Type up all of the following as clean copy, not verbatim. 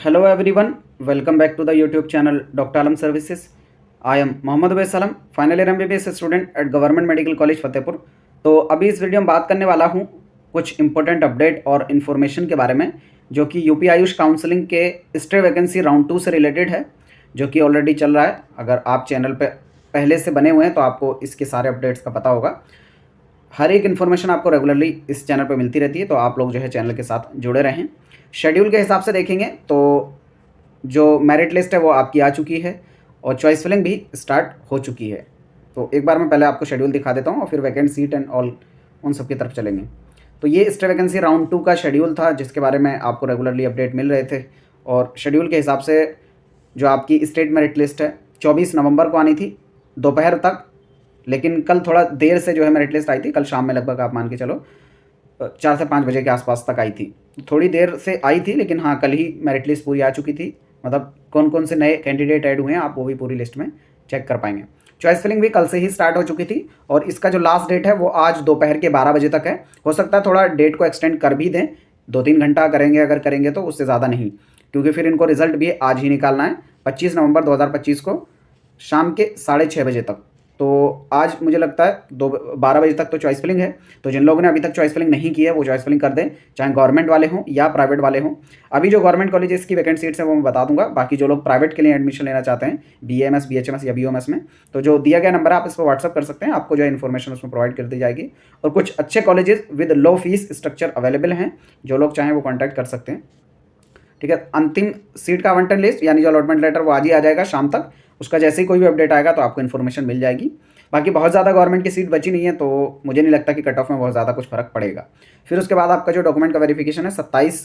Hello everyone, welcome back to the YouTube channel Dr. Alam Services. I am Mohammad Awais Alam, final year MBBS student at government medical college Fatehpur. तो अभी इस video में बात करने वाला हूँ कुछ इंपॉर्टेंट अपडेट और इन्फॉर्मेशन के बारे में, जो कि यूपी आयुष काउंसलिंग के स्टे वैकेंसी राउंड 2 से रिलेटेड है, जो कि ऑलरेडी चल रहा है। अगर आप चैनल पर पहले से बने हुए हैं तो आपको इसके सारे अपडेट्स का पता होगा। हर एक इन्फॉर्मेशन आपको रेगुलरली इस चैनल पर मिलती रहती है, तो आप लोग जो है चैनल के साथ जुड़े रहें। शेड्यूल के हिसाब से देखेंगे तो जो मेरिट लिस्ट है वो आपकी आ चुकी है और चॉइस फिलिंग भी स्टार्ट हो चुकी है। तो एक बार मैं पहले आपको शेड्यूल दिखा देता हूँ और फिर वैकेंट सीट एंड ऑल उन सब की तरफ चलेंगे। तो ये स्टे वैकेंसी राउंड 2 का शेड्यूल था, जिसके बारे में आपको रेगुलरली अपडेट मिल रहे थे। और शेड्यूल के हिसाब से जो आपकी स्टेट मेरिट लिस्ट है 24 नवंबर को आनी थी दोपहर तक, लेकिन कल थोड़ा देर से जो है मेरिट लिस्ट आई थी। कल शाम में लगभग आप मान के चलो 4 से 5 बजे के आसपास तक आई थी। थोड़ी देर से आई थी, लेकिन हाँ कल ही मेरिट लिस्ट पूरी आ चुकी थी। मतलब कौन कौन से नए कैंडिडेट ऐड हुए हैं आप वो भी पूरी लिस्ट में चेक कर पाएंगे। चॉइस फिलिंग भी कल से ही स्टार्ट हो चुकी थी और इसका जो लास्ट डेट है वो आज दोपहर के 12 बजे तक है। हो सकता है थोड़ा डेट को एक्सटेंड कर भी दें, 2-3 घंटा करेंगे अगर करेंगे तो, उससे ज़्यादा नहीं, क्योंकि फिर इनको रिजल्ट भी आज ही निकालना है 25 नवंबर 2025 को शाम के 6:30 बजे तक। तो आज मुझे लगता है 12 बजे तक तो चॉइस फिलिंग है। तो जिन लोगों ने अभी तक चॉइस फिलिंग नहीं की है वो चॉइस फिलिंग कर दें, चाहे गवर्नमेंट वाले हों या प्राइवेट वाले हों। अभी जो गवर्नमेंट कॉलेजेस की वैकेंट सीट्स हैं वो मैं बता दूंगा। बाकी जो लोग प्राइवेट के लिए एडमिशन लेना चाहते हैं BAMS BHMS या BOMS में, तो जो दिया गया नंबर है आप इस पर व्हाट्सअप कर सकते हैं, आपको जो इन्फॉर्मेशन उसमें प्रोवाइड कर दी जाएगी। और कुछ अच्छे colleges with low fees structure available हैं, जो लोग चाहें वो कॉन्टैक्ट कर सकते हैं। ठीक है, अंतिम सीट का आवंटन लिस्ट यानी जो अलॉटमेंट लेटर वो आज ही आ जाएगा शाम तक। उसका जैसे ही कोई भी अपडेट आएगा तो आपको इन्फॉर्मेशन मिल जाएगी। बाकी बहुत ज़्यादा गवर्नमेंट की सीट बची नहीं है, तो मुझे नहीं लगता कि कट ऑफ में बहुत ज़्यादा कुछ फ़र्क पड़ेगा। फिर उसके बाद आपका जो डॉक्यूमेंट का वेरिफिकेशन है 27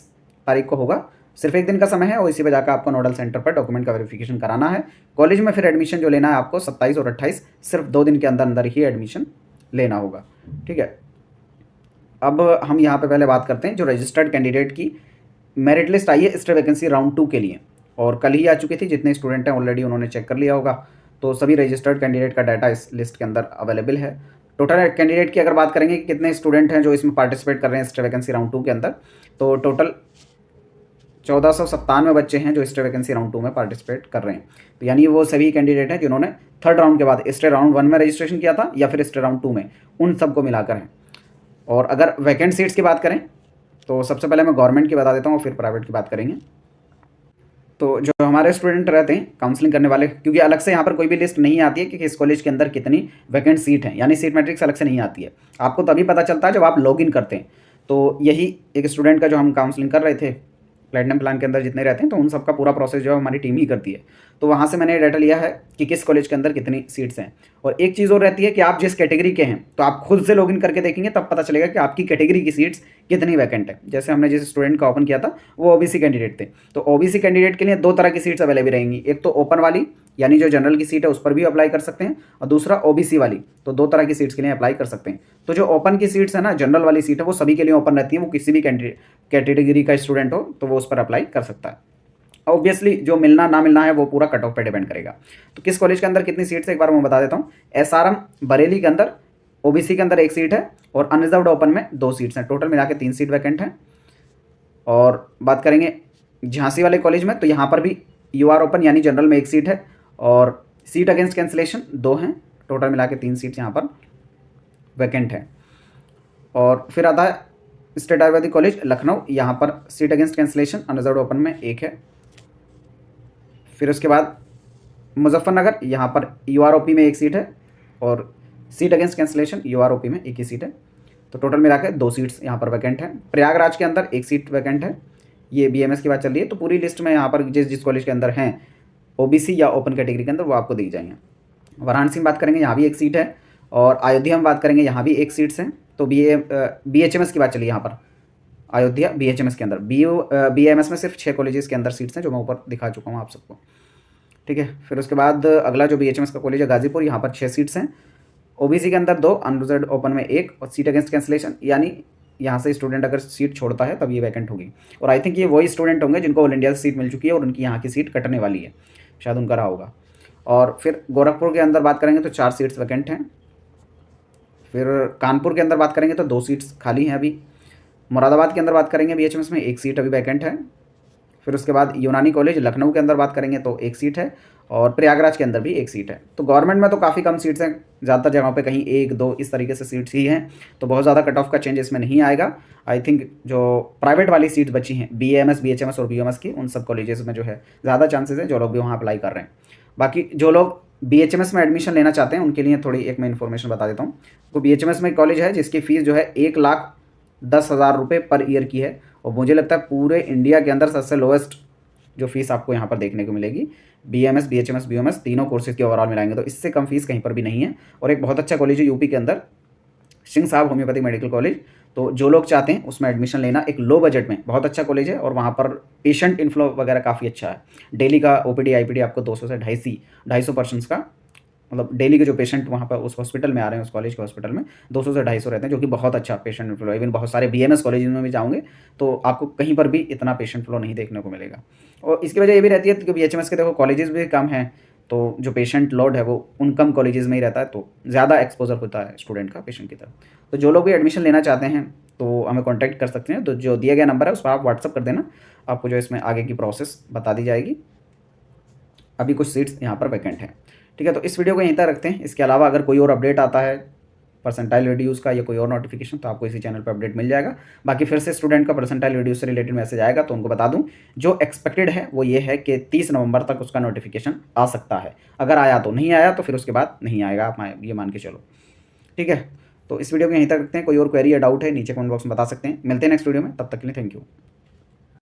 तारीख को होगा। सिर्फ एक दिन का समय है और इसी पे जाकर आपको नोडल सेंटर पर डॉक्यूमेंट का वेरिफिकेशन कराना है। कॉलेज में फिर एडमिशन जो लेना है आपको 27 और 28 सिर्फ 2 दिन के अंदर अंदर ही एडमिशन लेना होगा। ठीक है, अब हम यहाँ पे पहले बात करते हैं जो रजिस्टर्ड कैंडिडेट की मेरिट लिस्ट आई है स्टे वैकेंसी राउंड 2 के लिए, और कल ही आ चुकी थी। जितने स्टूडेंट हैं ऑलरेडी उन्होंने चेक कर लिया होगा, तो सभी रजिस्टर्ड कैंडिडेट का डाटा इस लिस्ट के अंदर अवेलेबल है। टोटल कैंडिडेट की अगर बात करेंगे कि कितने स्टूडेंट हैं जो इसमें पार्टिसिपेट कर रहे हैं स्टे वैकेंसी राउंड 2 के अंदर, तो टोटल 1497 बच्चे हैं जो स्टे वैकेंसी राउंड 2 में पार्टिसिपेट कर रहे हैं। तो यानी वो सभी कैंडिडेट हैं जिन्होंने थर्ड राउंड के बाद स्टे राउंड 1 में रजिस्ट्रेशन किया था या फिर स्टे राउंड 2 में, उन सबको मिलाकर हैं। और अगर वैकेंट सीट्स की बात करें तो सबसे पहले मैं गवर्नमेंट की बता देता हूँ, फिर प्राइवेट की बात करेंगे। तो जो हमारे स्टूडेंट रहते हैं काउंसलिंग करने वाले, क्योंकि अलग से यहाँ पर कोई भी लिस्ट नहीं आती है कि किस कॉलेज के अंदर कितनी वैकेंट सीट है, यानी सीट मैट्रिक्स अलग से नहीं आती है। आपको तभी पता चलता है जब आप लॉगिन करते हैं। तो यही एक स्टूडेंट का जो हम काउंसलिंग कर रहे थे प्लेटिनम प्लान के अंदर जितने रहते हैं, तो उन सबका पूरा प्रोसेस जो है हमारी टीम ही करती है। तो वहाँ से मैंने डाटा लिया है कि किस कॉलेज के अंदर कितनी सीट्स हैं। और एक चीज़ और रहती है कि आप जिस कैटेगरी के हैं, तो आप खुद से लॉगिन करके देखेंगे तब पता चलेगा कि आपकी कैटेगरी की सीट्स कितनी वैकेंट है। जैसे हमने जिस स्टूडेंट का ओपन किया था वो OBC कैंडिडेट थे, तो OBC कैंडिडेट के लिए 2 तरह की सीट्स अवेलेबल रहेंगी। एक तो ओपन वाली यानी जो जनरल की सीट है उस पर भी अप्लाई कर सकते हैं, और दूसरा OBC वाली, तो 2 तरह की सीट्स के लिए अप्लाई कर सकते हैं। तो जो ओपन की सीट्स है ना, जनरल वाली सीट है, वो सभी के लिए ओपन रहती है। वो किसी भी कैटेगरी का स्टूडेंट हो तो वो उस पर अप्लाई कर सकता है। ऑब्वियसली जो मिलना ना मिलना है वो पूरा कट ऑफ पे डिपेंड करेगा। तो किस कॉलेज के अंदर कितनी सीट्स है एक बार मैं बता देता हूँ। SRM बरेली के अंदर OBC के अंदर 1 सीट है और अनरिजर्व्ड ओपन में 2 सीट्स हैं। टोटल मिला के 3 सीट वैकेंट हैं। और बात करेंगे झांसी वाले कॉलेज में, तो यहाँ पर भी UR ओपन यानी जनरल में 1 सीट है और सीट अगेंस्ट कैंसिलेशन 2 हैं। टोटल मिला के 3 सीट्स यहाँ पर वैकेंट है। और फिर आता है स्टेट आयुर्वेदिक कॉलेज लखनऊ, यहाँ पर seat against cancellation unreserved open में 1 है। फिर उसके बाद मुजफ्फरनगर, यहाँ पर UROP में 1 सीट है और सीट अगेंस्ट कैंसिलेशन UROP में 1 ही सीट है। तो टोटल मिला के 2 सीट्स यहाँ पर वैकेंट है। प्रयागराज के अंदर 1 सीट वैकेंट है। ये BMS की बात चल रही है। तो पूरी लिस्ट में यहाँ पर जिस जिस कॉलेज के अंदर हैं OBC या ओपन कैटेगरी के अंदर वो आपको दी जाएंगे। वाराणसी में बात करेंगे, यहाँ भी 1 सीट है। और अयोध्या में बात करेंगे, यहाँ भी 1 सीट्स हैं। तो BHMS की बात चली यहाँ पर, अयोध्या BHMS के अंदर। BAMS में सिर्फ 6 कॉलेजेस के अंदर सीट्स हैं, जो मैं ऊपर दिखा चुका हूँ आप सबको। ठीक है, फिर उसके बाद अगला जो BHMS का कॉलेज है गाजीपुर, यहाँ पर 6 सीट्स हैं। OBC के अंदर 2, अनरिजर्व्ड ओपन में 1 और सीट अगेंस्ट कैंसिलेशन, यानी यहाँ से स्टूडेंट अगर सीट छोड़ता है तब ये वैकेंट होगी। और आई थिंक ये वही स्टूडेंट होंगे जिनको ऑल इंडिया से सीट मिल चुकी है और उनकी यहाँ की सीट कटने वाली है, शायद उनका रहा होगा। और फिर गोरखपुर के अंदर बात करेंगे तो 4 सीट्स वैकेंट हैं। फिर कानपुर के अंदर बात करेंगे तो 2 सीट्स खाली हैं अभी। मुरादाबाद के अंदर बात करेंगे BHMS में 1 सीट अभी वैकेंट है। फिर उसके बाद यूनानी कॉलेज लखनऊ के अंदर बात करेंगे तो 1 सीट है, और प्रयागराज के अंदर भी 1 सीट है। तो गवर्नमेंट में तो काफ़ी कम सीट्स हैं, ज़्यादातर जगहों पे कहीं 1-2 इस तरीके से सीट्स ही हैं, तो बहुत ज़्यादा कट ऑफ का चेंज इसमें नहीं आएगा। आई थिंक जो प्राइवेट वाली सीट्स बची हैं बीएएमएस, बीएचएमएस और बीएमएस की, उन सब कॉलेजेस में जो है ज़्यादा चांसेस है जो लोग भी वहाँ अप्लाई कर रहे हैं। बाकी जो लोग बीएचएमएस में एडमिशन लेना चाहते हैं उनके लिए थोड़ी एक मैं इन्फॉर्मेशन बता देता हूँ। तो बीएचएमएस में एक कॉलेज है जिसकी फ़ीस जो है 1,10,000 रुपये पर ईयर की है, और मुझे लगता है पूरे इंडिया के अंदर सबसे लोएस्ट जो फीस आपको यहाँ पर देखने को मिलेगी। बीएमएस, बीएचएमएस, बीओएमएस तीनों कोर्सेज की ओवरऑल मिलाएंगे तो इससे कम फीस कहीं पर भी नहीं है, और एक बहुत अच्छा कॉलेज है यूपी के अंदर, सिंह साहब होम्योपैथिक मेडिकल कॉलेज। तो जो लोग चाहते हैं उसमें एडमिशन लेना, एक लो बजट में बहुत अच्छा कॉलेज है, और वहाँ पर पेशेंट इनफ्लो वगैरह काफ़ी अच्छा है। डेली का ओपीडी आईपीडी आपको 200 से 250 पर्सन्स का, मतलब डेली के जो पेशेंट वहाँ पर उस हॉस्पिटल में आ रहे हैं, उस कॉलेज के हॉस्पिटल में 200 से 250 रहते हैं, जो कि बहुत अच्छा पेशेंट फ्लो। इवन बहुत सारे बीएमएस कॉलेज में भी जाओगे तो आपको कहीं पर भी इतना पेशेंट फ्लो नहीं देखने को मिलेगा। और इसकी वजह ये भी रहती है कि बीएचएमएस के देखो कॉलेजेस भी कम हैं, तो जो पेशेंट लोड है वो उन कम कॉलेजेस में ही रहता है, तो ज़्यादा एक्सपोजर होता है स्टूडेंट का पेशेंट की तरफ। तो जो लोग भी एडमिशन लेना चाहते हैं तो हमें कॉन्टैक्ट कर सकते हैं, तो जो दिया गया नंबर है उस पर आप व्हाट्सअप कर देना, आपको जो इसमें आगे की प्रोसेस बता दी जाएगी। अभी कुछ सीट्स यहाँ पर वैकेंट हैं, ठीक है। तो इस वीडियो को यहीं तक रखते हैं। इसके अलावा अगर कोई और अपडेट आता है परसेंटाइल रिड्यूस का या कोई और नोटिफिकेशन, तो आपको इसी चैनल पर अपडेट मिल जाएगा। बाकी फिर से स्टूडेंट का परसेंटाइल रिड्यूस से रिलेटेड मैसेज आएगा तो उनको बता दूं, जो एक्सपेक्टेड है वो ये है कि 30 नवंबर तक उसका नोटिफिकेशन आ सकता है। अगर आया तो नहीं आया, तो फिर उसके बाद नहीं आएगा, आप ये मान के चलो, ठीक है। तो इस वीडियो को यहीं तक रखते हैं। कोई और क्वेरी या डाउट है नीचे कमेंट बॉक्स में बता सकते हैं। मिलते हैं नेक्स्ट वीडियो में, तब तक के लिए थैंक यू।